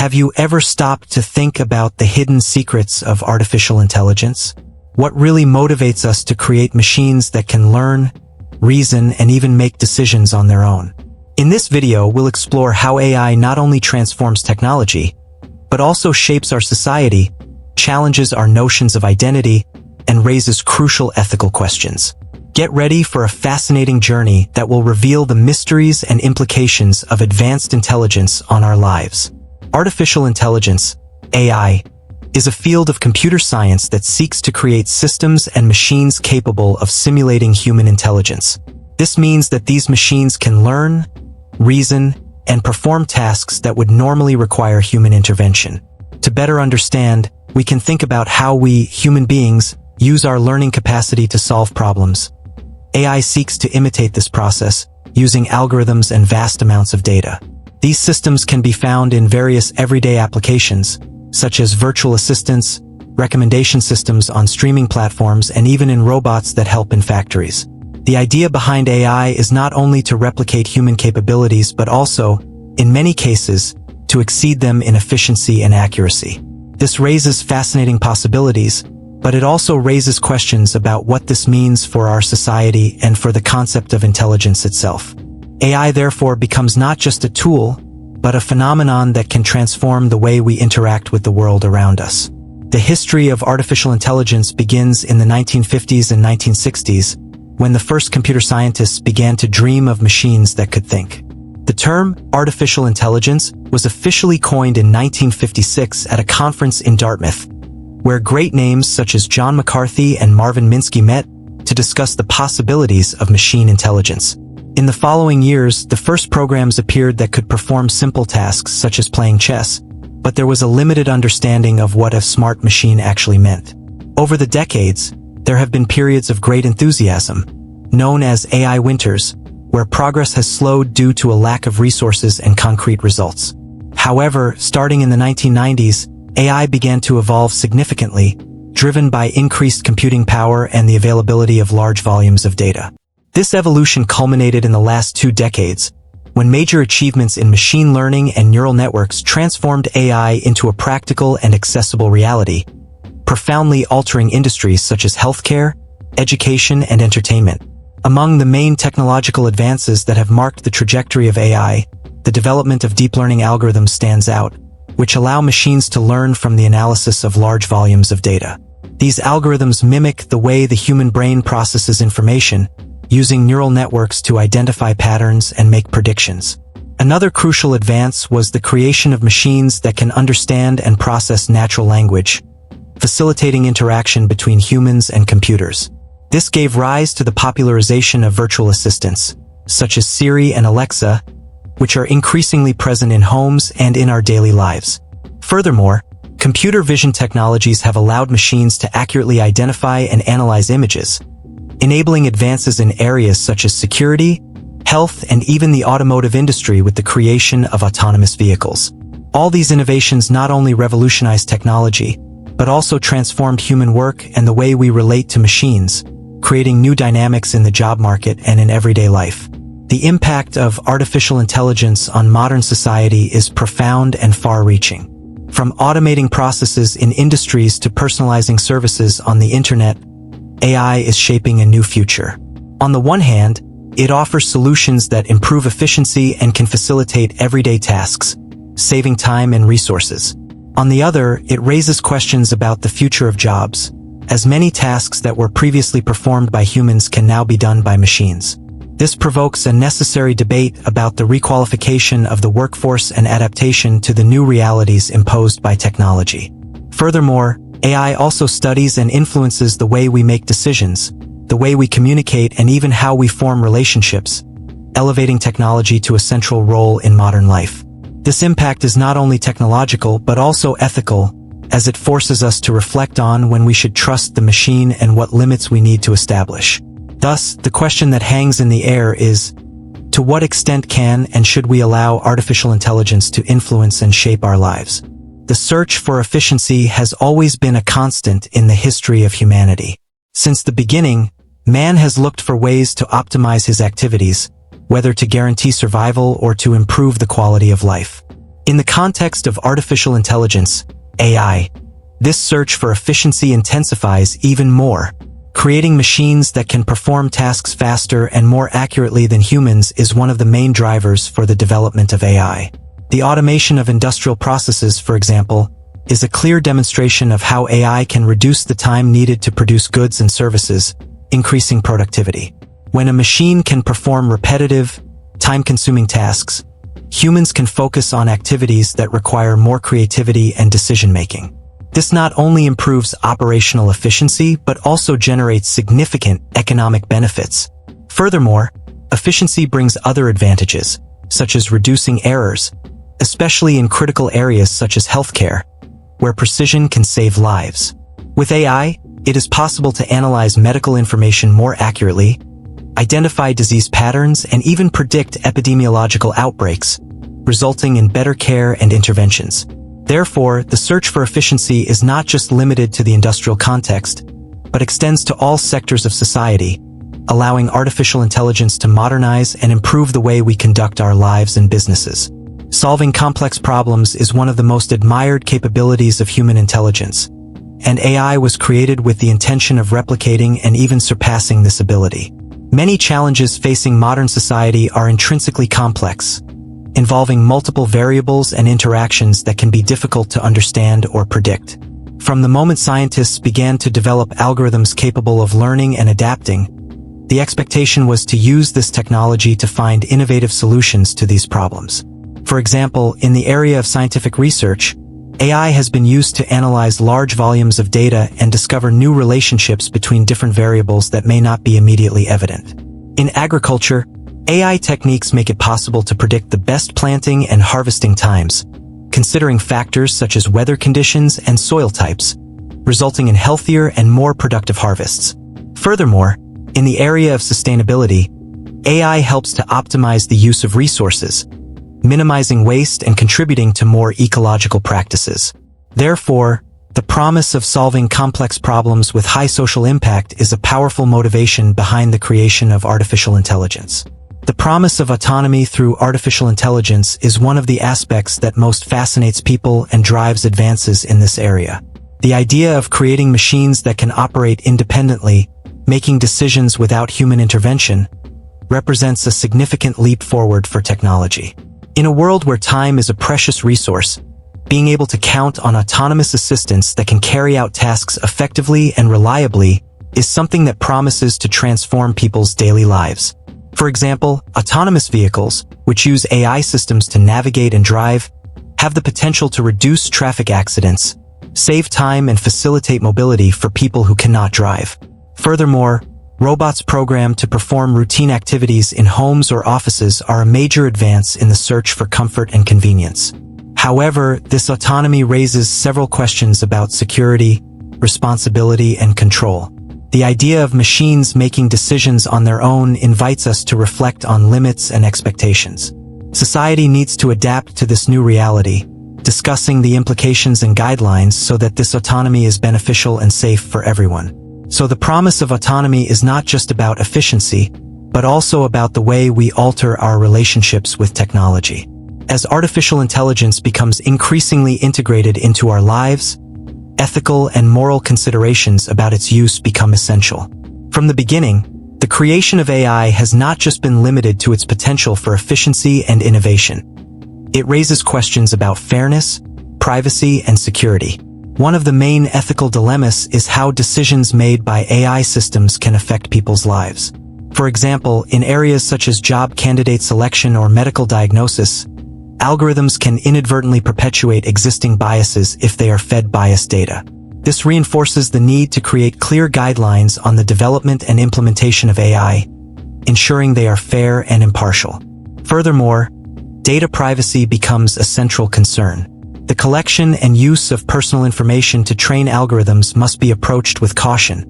Have you ever stopped to think about the hidden secrets of artificial intelligence? What really motivates us to create machines that can learn, reason, and even make decisions on their own? In this video, we'll explore how AI not only transforms technology, but also shapes our society, challenges our notions of identity, and raises crucial ethical questions. Get ready for a fascinating journey that will reveal the mysteries and implications of advanced intelligence on our lives. Artificial intelligence, AI, is a field of computer science that seeks to create systems and machines capable of simulating human intelligence. This means that these machines can learn, reason, and perform tasks that would normally require human intervention. To better understand, we can think about how we, human beings, use our learning capacity to solve problems. AI seeks to imitate this process, using algorithms and vast amounts of data. These systems can be found in various everyday applications, such as virtual assistants, recommendation systems on streaming platforms, and even in robots that help in factories. The idea behind AI is not only to replicate human capabilities, but also, in many cases, to exceed them in efficiency and accuracy. This raises fascinating possibilities, but it also raises questions about what this means for our society and for the concept of intelligence itself. AI therefore becomes not just a tool, but a phenomenon that can transform the way we interact with the world around us. The history of artificial intelligence begins in the 1950s and 1960s, when the first computer scientists began to dream of machines that could think. The term artificial intelligence was officially coined in 1956 at a conference in Dartmouth, where great names such as John McCarthy and Marvin Minsky met to discuss the possibilities of machine intelligence. In the following years, the first programs appeared that could perform simple tasks such as playing chess, but there was a limited understanding of what a smart machine actually meant. Over the decades, there have been periods of great enthusiasm, known as AI winters, where progress has slowed due to a lack of resources and concrete results. However, starting in the 1990s, AI began to evolve significantly, driven by increased computing power and the availability of large volumes of data. This evolution culminated in the last 2 decades, when major achievements in machine learning and neural networks transformed AI into a practical and accessible reality, profoundly altering industries such as healthcare, education, and entertainment. Among the main technological advances that have marked the trajectory of AI, the development of deep learning algorithms stands out, which allow machines to learn from the analysis of large volumes of data. These algorithms mimic the way the human brain processes information, using neural networks to identify patterns and make predictions. Another crucial advance was the creation of machines that can understand and process natural language, facilitating interaction between humans and computers. This gave rise to the popularization of virtual assistants, such as Siri and Alexa, which are increasingly present in homes and in our daily lives. Furthermore, computer vision technologies have allowed machines to accurately identify and analyze images, enabling advances in areas such as security, health, and even the automotive industry with the creation of autonomous vehicles. All these innovations not only revolutionized technology, but also transformed human work and the way we relate to machines, creating new dynamics in the job market and in everyday life. The impact of artificial intelligence on modern society is profound and far-reaching. From automating processes in industries to personalizing services on the internet, AI is shaping a new future. On the one hand, it offers solutions that improve efficiency and can facilitate everyday tasks, saving time and resources. On the other, it raises questions about the future of jobs, as many tasks that were previously performed by humans can now be done by machines. This provokes a necessary debate about the requalification of the workforce and adaptation to the new realities imposed by technology. Furthermore, AI also studies and influences the way we make decisions, the way we communicate, and even how we form relationships, elevating technology to a central role in modern life. This impact is not only technological but also ethical, as it forces us to reflect on when we should trust the machine and what limits we need to establish. Thus, the question that hangs in the air is, to what extent can and should we allow artificial intelligence to influence and shape our lives? The search for efficiency has always been a constant in the history of humanity. Since the beginning, man has looked for ways to optimize his activities, whether to guarantee survival or to improve the quality of life. In the context of artificial intelligence, AI, this search for efficiency intensifies even more. Creating machines that can perform tasks faster and more accurately than humans is one of the main drivers for the development of AI. The automation of industrial processes, for example, is a clear demonstration of how AI can reduce the time needed to produce goods and services, increasing productivity. When a machine can perform repetitive, time-consuming tasks, humans can focus on activities that require more creativity and decision-making. This not only improves operational efficiency but also generates significant economic benefits. Furthermore, efficiency brings other advantages, such as reducing errors, especially in critical areas such as healthcare, where precision can save lives. With AI, it is possible to analyze medical information more accurately, identify disease patterns, and even predict epidemiological outbreaks, resulting in better care and interventions. Therefore, the search for efficiency is not just limited to the industrial context, but extends to all sectors of society, allowing artificial intelligence to modernize and improve the way we conduct our lives and businesses. Solving complex problems is one of the most admired capabilities of human intelligence, and AI was created with the intention of replicating and even surpassing this ability. Many challenges facing modern society are intrinsically complex, involving multiple variables and interactions that can be difficult to understand or predict. From the moment scientists began to develop algorithms capable of learning and adapting, the expectation was to use this technology to find innovative solutions to these problems. For example, in the area of scientific research, AI has been used to analyze large volumes of data and discover new relationships between different variables that may not be immediately evident. In agriculture, AI techniques make it possible to predict the best planting and harvesting times, considering factors such as weather conditions and soil types, resulting in healthier and more productive harvests. Furthermore, in the area of sustainability, AI helps to optimize the use of resources, minimizing waste and contributing to more ecological practices. Therefore, the promise of solving complex problems with high social impact is a powerful motivation behind the creation of artificial intelligence. The promise of autonomy through artificial intelligence is one of the aspects that most fascinates people and drives advances in this area. The idea of creating machines that can operate independently, making decisions without human intervention, represents a significant leap forward for technology. In a world where time is a precious resource, being able to count on autonomous assistants that can carry out tasks effectively and reliably is something that promises to transform people's daily lives. For example, autonomous vehicles, which use AI systems to navigate and drive, have the potential to reduce traffic accidents, save time, and facilitate mobility for people who cannot drive. Furthermore, robots programmed to perform routine activities in homes or offices are a major advance in the search for comfort and convenience. However, this autonomy raises several questions about security, responsibility, and control. The idea of machines making decisions on their own invites us to reflect on limits and expectations. Society needs to adapt to this new reality, discussing the implications and guidelines so that this autonomy is beneficial and safe for everyone. So the promise of autonomy is not just about efficiency, but also about the way we alter our relationships with technology. As artificial intelligence becomes increasingly integrated into our lives, ethical and moral considerations about its use become essential. From the beginning, the creation of AI has not just been limited to its potential for efficiency and innovation. It raises questions about fairness, privacy, and security. One of the main ethical dilemmas is how decisions made by AI systems can affect people's lives. For example, in areas such as job candidate selection or medical diagnosis, algorithms can inadvertently perpetuate existing biases if they are fed biased data. This reinforces the need to create clear guidelines on the development and implementation of AI, ensuring they are fair and impartial. Furthermore, data privacy becomes a central concern. The collection and use of personal information to train algorithms must be approached with caution,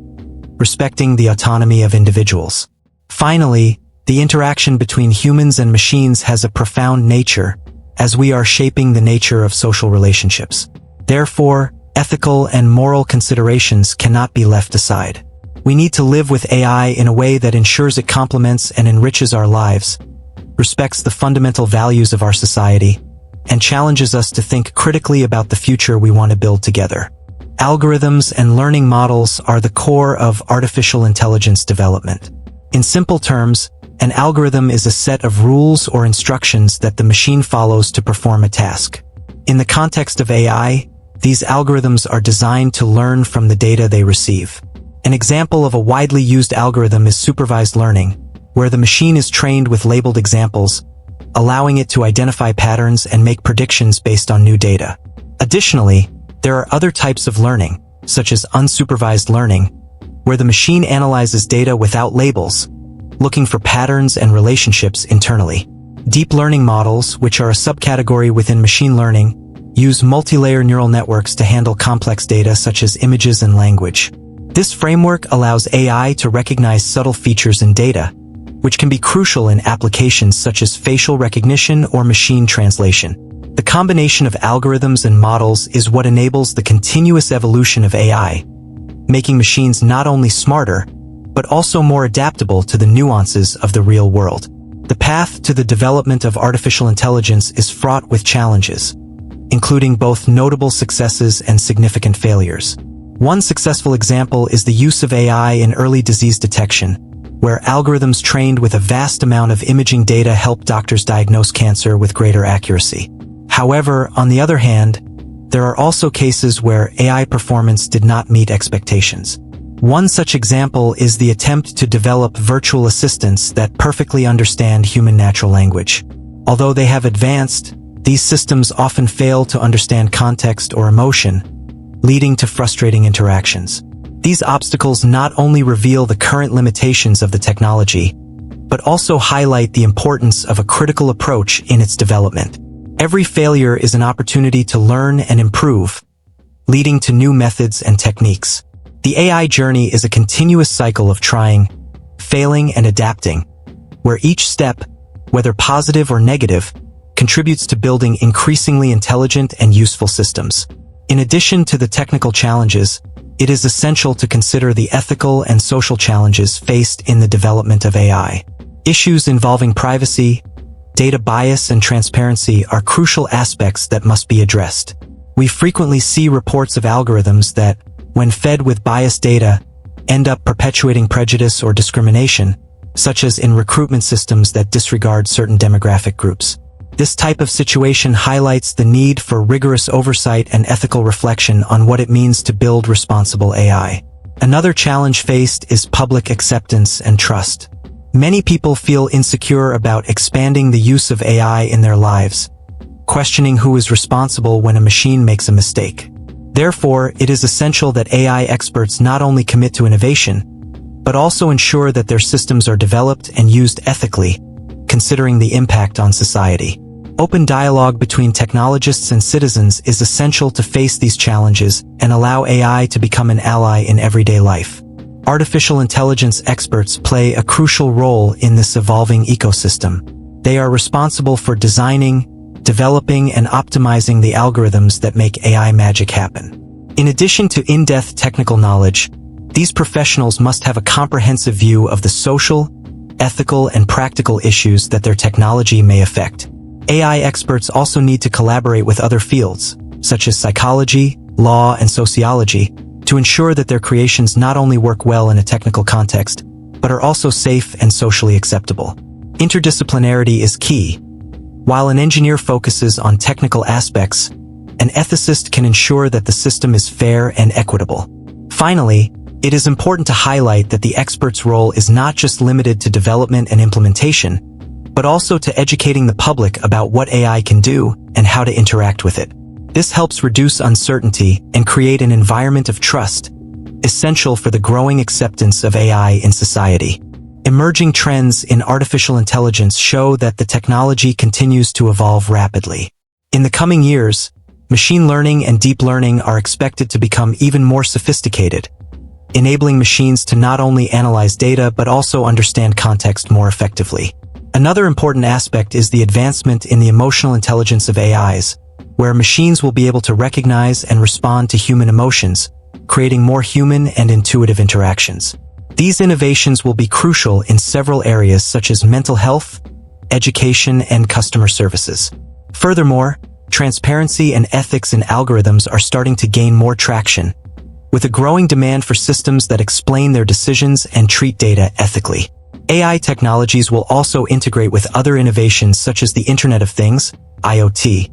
respecting the autonomy of individuals. Finally, the interaction between humans and machines has a profound nature, as we are shaping the nature of social relationships. Therefore, ethical and moral considerations cannot be left aside. We need to live with AI in a way that ensures it complements and enriches our lives, respects the fundamental values of our society, and challenges us to think critically about the future we want to build together. Algorithms and learning models are the core of artificial intelligence development. In simple terms, an algorithm is a set of rules or instructions that the machine follows to perform a task. In the context of AI, these algorithms are designed to learn from the data they receive. An example of a widely used algorithm is supervised learning, where the machine is trained with labeled examples, allowing it to identify patterns and make predictions based on new data. Additionally, there are other types of learning, such as unsupervised learning, where the machine analyzes data without labels, looking for patterns and relationships internally. Deep learning models, which are a subcategory within machine learning, use multi-layer neural networks to handle complex data such as images and language. This framework allows AI to recognize subtle features in data, which can be crucial in applications such as facial recognition or machine translation. The combination of algorithms and models is what enables the continuous evolution of AI, making machines not only smarter, but also more adaptable to the nuances of the real world. The path to the development of artificial intelligence is fraught with challenges, including both notable successes and significant failures. One successful example is the use of AI in early disease detection, where algorithms trained with a vast amount of imaging data help doctors diagnose cancer with greater accuracy. However, on the other hand, there are also cases where AI performance did not meet expectations. One such example is the attempt to develop virtual assistants that perfectly understand human natural language. Although they have advanced, these systems often fail to understand context or emotion, leading to frustrating interactions. These obstacles not only reveal the current limitations of the technology, but also highlight the importance of a critical approach in its development. Every failure is an opportunity to learn and improve, leading to new methods and techniques. The AI journey is a continuous cycle of trying, failing, and adapting, where each step, whether positive or negative, contributes to building increasingly intelligent and useful systems. In addition to the technical challenges, it is essential to consider the ethical and social challenges faced in the development of AI. Issues involving privacy, data bias, and transparency are crucial aspects that must be addressed. We frequently see reports of algorithms that, when fed with biased data, end up perpetuating prejudice or discrimination, such as in recruitment systems that disregard certain demographic groups. This type of situation highlights the need for rigorous oversight and ethical reflection on what it means to build responsible AI. Another challenge faced is public acceptance and trust. Many people feel insecure about expanding the use of AI in their lives, questioning who is responsible when a machine makes a mistake. Therefore, it is essential that AI experts not only commit to innovation, but also ensure that their systems are developed and used ethically, considering the impact on society. Open dialogue between technologists and citizens is essential to face these challenges and allow AI to become an ally in everyday life. Artificial intelligence experts play a crucial role in this evolving ecosystem. They are responsible for designing, developing, and optimizing the algorithms that make AI magic happen. In addition to in-depth technical knowledge, these professionals must have a comprehensive view of the social, ethical, and practical issues that their technology may affect. AI experts also need to collaborate with other fields, such as psychology, law, and sociology, to ensure that their creations not only work well in a technical context, but are also safe and socially acceptable. Interdisciplinarity is key. While an engineer focuses on technical aspects, an ethicist can ensure that the system is fair and equitable. Finally, it is important to highlight that the expert's role is not just limited to development and implementation, but also to educating the public about what AI can do and how to interact with it. This helps reduce uncertainty and create an environment of trust, essential for the growing acceptance of AI in society. Emerging trends in artificial intelligence show that the technology continues to evolve rapidly. In the coming years, machine learning and deep learning are expected to become even more sophisticated, enabling machines to not only analyze data but also understand context more effectively. Another important aspect is the advancement in the emotional intelligence of AIs, where machines will be able to recognize and respond to human emotions, creating more human and intuitive interactions. These innovations will be crucial in several areas such as mental health, education, and customer services. Furthermore, transparency and ethics in algorithms are starting to gain more traction, with a growing demand for systems that explain their decisions and treat data ethically. AI technologies will also integrate with other innovations such as the Internet of Things, IoT,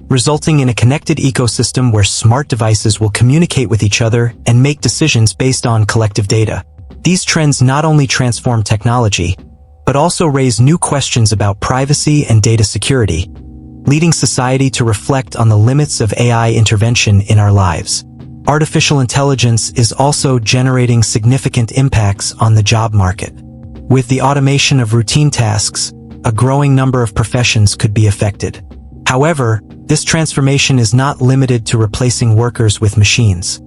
resulting in a connected ecosystem where smart devices will communicate with each other and make decisions based on collective data. These trends not only transform technology, but also raise new questions about privacy and data security, leading society to reflect on the limits of AI intervention in our lives. Artificial intelligence is also generating significant impacts on the job market. With the automation of routine tasks, a growing number of professions could be affected. However, this transformation is not limited to replacing workers with machines.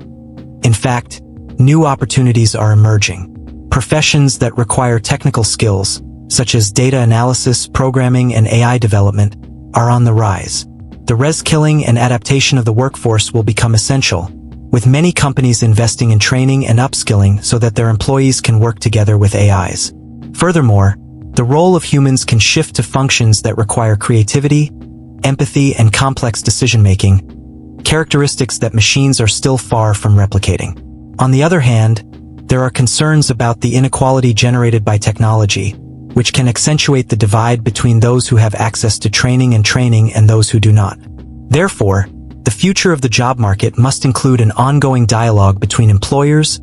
In fact, new opportunities are emerging. Professions that require technical skills, such as data analysis, programming, and AI development, are on the rise. The reskilling and adaptation of the workforce will become essential, with many companies investing in training and upskilling so that their employees can work together with AIs. Furthermore, the role of humans can shift to functions that require creativity, empathy, and complex decision-making, characteristics that machines are still far from replicating. On the other hand, there are concerns about the inequality generated by technology, which can accentuate the divide between those who have access to training and those who do not. Therefore, the future of the job market must include an ongoing dialogue between employers,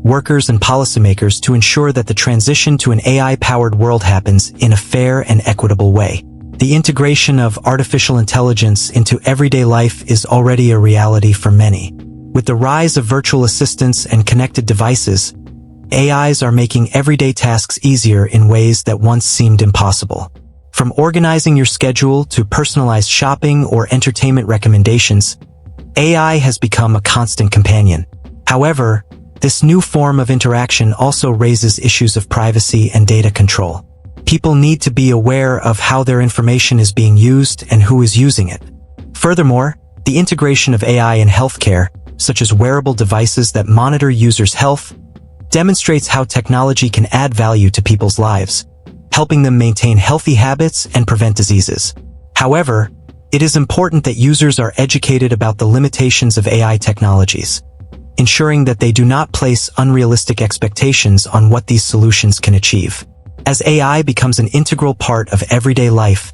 workers, and policymakers to ensure that the transition to an AI-powered world happens in a fair and equitable way. The integration of artificial intelligence into everyday life is already a reality for many. With the rise of virtual assistants and connected devices, AIs are making everyday tasks easier in ways that once seemed impossible. From organizing your schedule to personalized shopping or entertainment recommendations, AI has become a constant companion. However, this new form of interaction also raises issues of privacy and data control. People need to be aware of how their information is being used and who is using it. Furthermore, the integration of AI in healthcare, such as wearable devices that monitor users' health, demonstrates how technology can add value to people's lives, helping them maintain healthy habits and prevent diseases. However, it is important that users are educated about the limitations of AI technologies, ensuring that they do not place unrealistic expectations on what these solutions can achieve. As AI becomes an integral part of everyday life,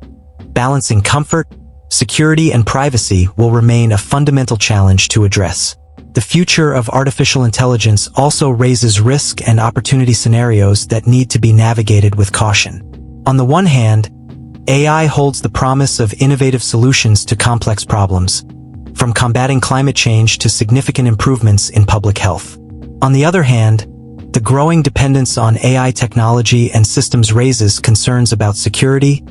balancing comfort, security, and privacy will remain a fundamental challenge to address. The future of artificial intelligence also raises risk and opportunity scenarios that need to be navigated with caution. On the one hand, AI holds the promise of innovative solutions to complex problems, from combating climate change to significant improvements in public health. On the other hand, the growing dependence on AI technology and systems raises concerns about security,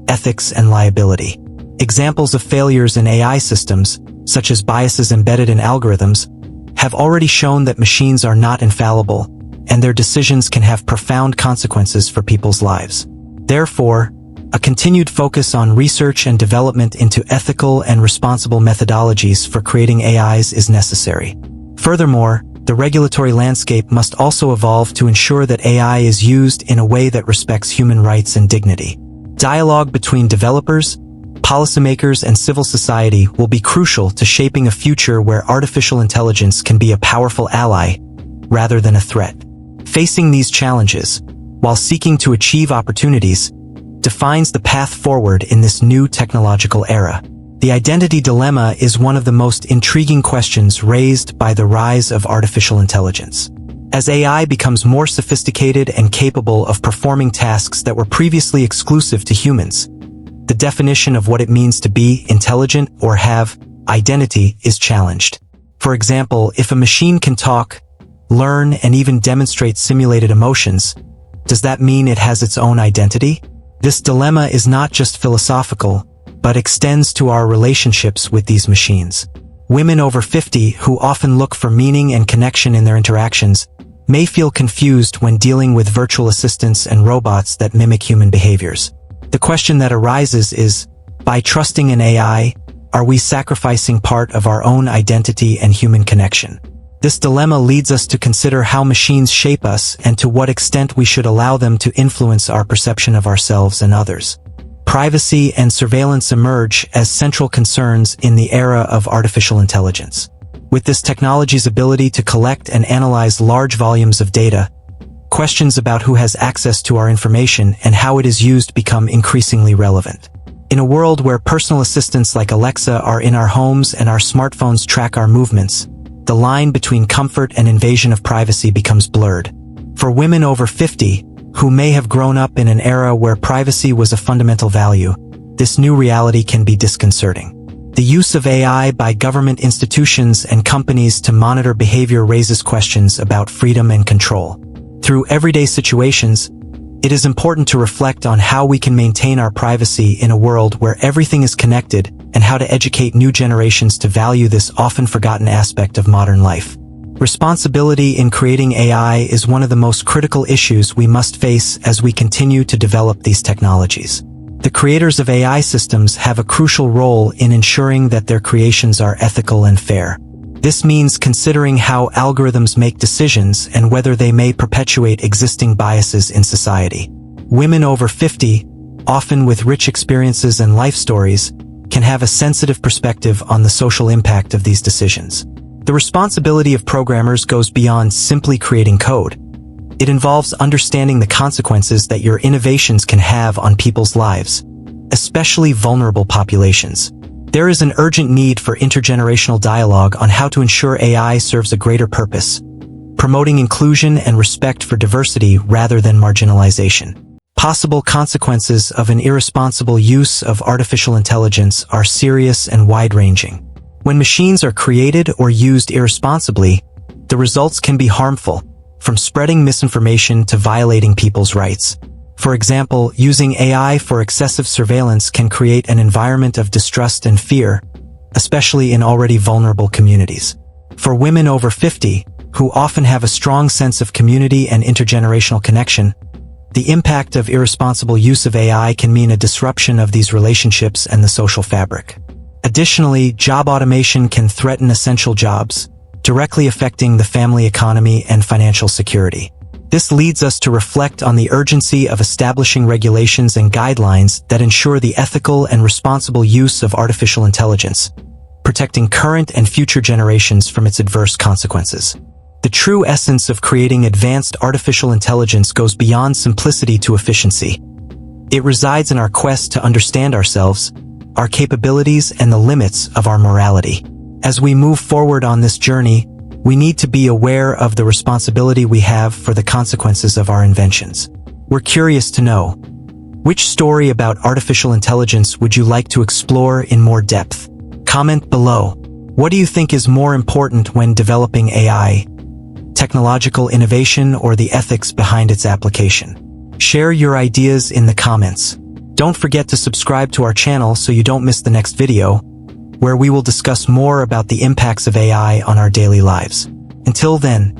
ethics, and liability. Examples of failures in AI systems, such as biases embedded in algorithms, have already shown that machines are not infallible, and their decisions can have profound consequences for people's lives. Therefore, a continued focus on research and development into ethical and responsible methodologies for creating AIs is necessary. Furthermore, the regulatory landscape must also evolve to ensure that AI is used in a way that respects human rights and dignity. Dialogue between developers, policymakers, and civil society will be crucial to shaping a future where artificial intelligence can be a powerful ally rather than a threat. Facing these challenges, while seeking to achieve opportunities, defines the path forward in this new technological era. The identity dilemma is one of the most intriguing questions raised by the rise of artificial intelligence. As AI becomes more sophisticated and capable of performing tasks that were previously exclusive to humans, the definition of what it means to be intelligent or have identity is challenged. For example, if a machine can talk, learn, and even demonstrate simulated emotions, does that mean it has its own identity? This dilemma is not just philosophical, but extends to our relationships with these machines. Women over 50 who often look for meaning and connection in their interactions may feel confused when dealing with virtual assistants and robots that mimic human behaviors. The question that arises is, by trusting an AI, are we sacrificing part of our own identity and human connection? This dilemma leads us to consider how machines shape us and to what extent we should allow them to influence our perception of ourselves and others. privacy and surveillance emerge as central concerns in the era of artificial intelligence. With this technology's ability to collect and analyze large volumes of data, questions about who has access to our information and how it is used become increasingly relevant. In a world where personal assistants like Alexa are in our homes and our smartphones track our movements, the line between comfort and invasion of privacy becomes blurred. For women over 50, who may have grown up in an era where privacy was a fundamental value, this new reality can be disconcerting. The use of AI by government institutions and companies to monitor behavior raises questions about freedom and control. Through everyday situations, it is important to reflect on how we can maintain our privacy in a world where everything is connected and how to educate new generations to value this often forgotten aspect of modern life. Responsibility in creating AI is one of the most critical issues we must face as we continue to develop these technologies. The creators of AI systems have a crucial role in ensuring that their creations are ethical and fair. This means considering how algorithms make decisions and whether they may perpetuate existing biases in society. Women over 50, often with rich experiences and life stories, can have a sensitive perspective on the social impact of these decisions. The responsibility of programmers goes beyond simply creating code. It involves understanding the consequences that your innovations can have on people's lives, especially vulnerable populations. There is an urgent need for intergenerational dialogue on how to ensure AI serves a greater purpose, promoting inclusion and respect for diversity rather than marginalization. Possible consequences of an irresponsible use of artificial intelligence are serious and wide-ranging. When machines are created or used irresponsibly, the results can be harmful, from spreading misinformation to violating people's rights. For example, using AI for excessive surveillance can create an environment of distrust and fear, especially in already vulnerable communities. For women over 50, who often have a strong sense of community and intergenerational connection, the impact of irresponsible use of AI can mean a disruption of these relationships and the social fabric. Additionally, job automation can threaten essential jobs, directly affecting the family economy and financial security. This leads us to reflect on the urgency of establishing regulations and guidelines that ensure the ethical and responsible use of artificial intelligence, protecting current and future generations from its adverse consequences. The true essence of creating advanced artificial intelligence goes beyond simplicity to efficiency. It resides in our quest to understand ourselves, our capabilities, and the limits of our morality. As we move forward on this journey, we need to be aware of the responsibility we have for the consequences of our inventions. We're curious to know, which story about artificial intelligence would you like to explore in more depth? Comment below. What do you think is more important when developing AI? Technological innovation or the ethics behind its application? Share your ideas in the comments. Don't forget to subscribe to our channel so you don't miss the next video, where we will discuss more about the impacts of AI on our daily lives. Until then,